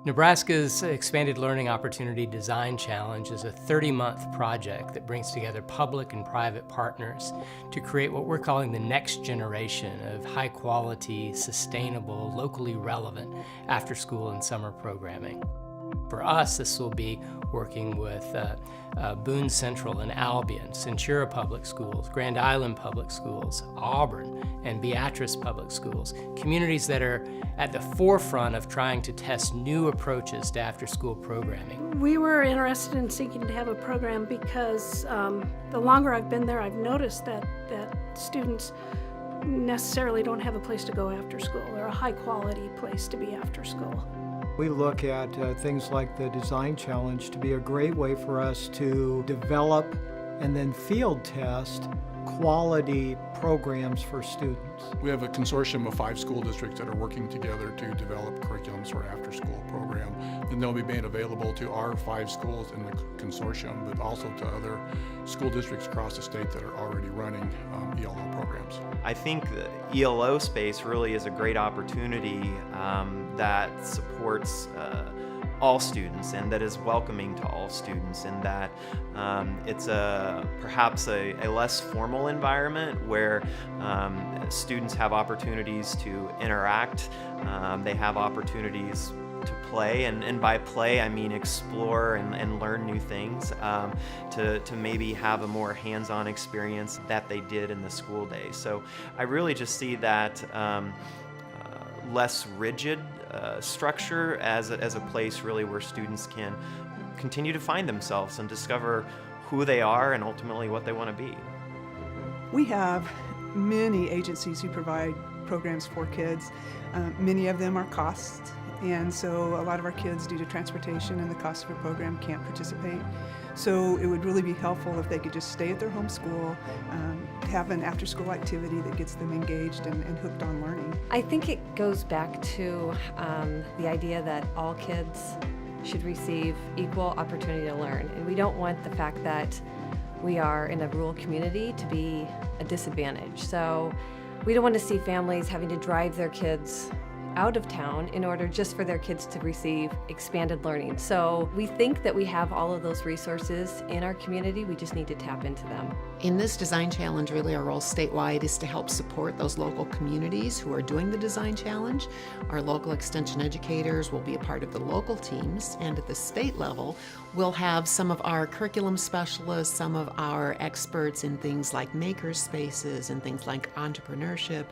Nebraska's Expanded Learning Opportunity Design Challenge is a 30-month project that brings together public and private partners to create what we're calling the next generation of high-quality, sustainable, locally relevant after-school and summer programming. For us, this will be working with Boone Central and Albion, Centura Public Schools, Grand Island Public Schools, Auburn, and Beatrice Public Schools, communities that are at the forefront of trying to test new approaches to after-school programming. We were interested in seeking to have a program because the longer I've been there, I've noticed that students necessarily don't have a place to go after school or a high-quality place to be after school. We look at things like the Design Challenge to be a great way for us to develop and then field test quality programs for students. We have a consortium of 5 school districts that are working together to develop curriculums for after-school program, and they'll be made available to our 5 schools in the consortium, but also to other school districts across the state that are already running ELO programs. I think the ELO space really is a great opportunity that supports all students and that is welcoming to all students, and that it's perhaps a less formal environment where students have opportunities to interact, they have opportunities to play, and by play I mean explore and learn new things, to maybe have a more hands-on experience that they did in the school day. So I really just see that less rigid structure as a place really where students can continue to find themselves and discover who they are and ultimately what they want to be. We have many agencies who provide programs for kids. Many of them are costs, and so a lot of our kids, due to transportation and the cost of a program, can't participate. So it would really be helpful if they could just stay at their home school, have an after-school activity that gets them engaged and hooked on learning. I think it goes back to the idea that all kids should receive equal opportunity to learn. And we don't want the fact that we are in a rural community to be a disadvantage. So we don't want to see families having to drive their kids out of town in order just for their kids to receive expanded learning. So we think that we have all of those resources in our community, we just need to tap into them. In this Design Challenge, really our role statewide is to help support those local communities who are doing the Design Challenge. Our local extension educators will be a part of the local teams, and at the state level, we'll have some of our curriculum specialists, some of our experts in things like maker spaces and things like entrepreneurship,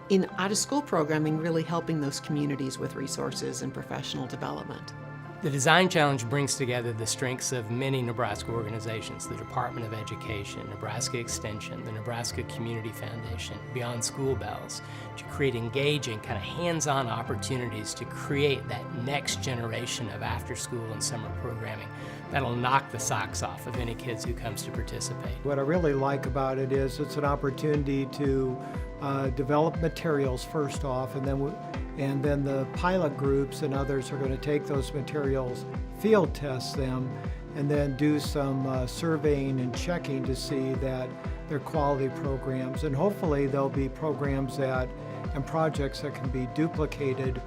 in out-of-school programming, really helping those communities with resources and professional development. The Design Challenge brings together the strengths of many Nebraska organizations: the Department of Education, Nebraska Extension, the Nebraska Community Foundation, Beyond School Bells, to create engaging, kind of hands-on opportunities to create that next generation of after-school and summer programming that'll knock the socks off of any kids who comes to participate. What I really like about it is it's an opportunity to develop materials first off, and then the pilot groups and others are going to take those materials, field test them, and then do some surveying and checking to see that they're quality programs. And hopefully there'll be programs and projects that can be duplicated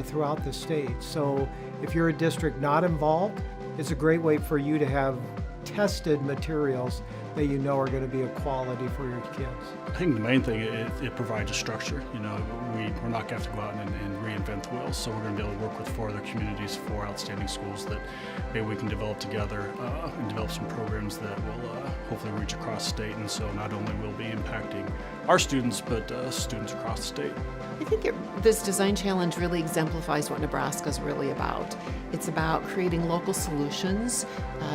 throughout the state. So if you're a district not involved, it's a great way for you to have tested materials that you know are going to be of quality for your kids. I think the main thing, it provides a structure. You know, we're not going to have to go out and reinvent the wheels, so we're going to be able to work with 4 other communities, 4 outstanding schools that maybe we can develop together and develop some programs that will hopefully reach across the state, and so not only will be impacting our students, but students across the state. I think this Design Challenge really exemplifies what Nebraska is really about. It's about creating local solutions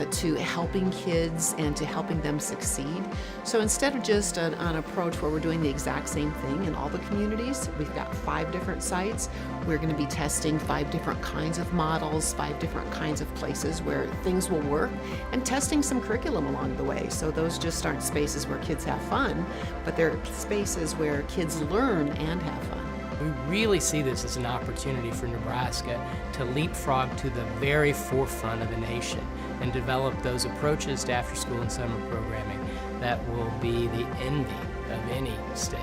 to helping kids and to helping them succeed. So instead of just an approach where we're doing the exact same thing in all the communities, we've got 5 different sites. We're going to be testing 5 different kinds of models, 5 different kinds of places where things will work, and testing some curriculum along the way. So those just aren't spaces where kids have fun, but they're spaces where kids learn and have fun. We really see this as an opportunity for Nebraska to leapfrog to the very forefront of the nation and develop those approaches to after-school and summer programming that will be the envy of any state.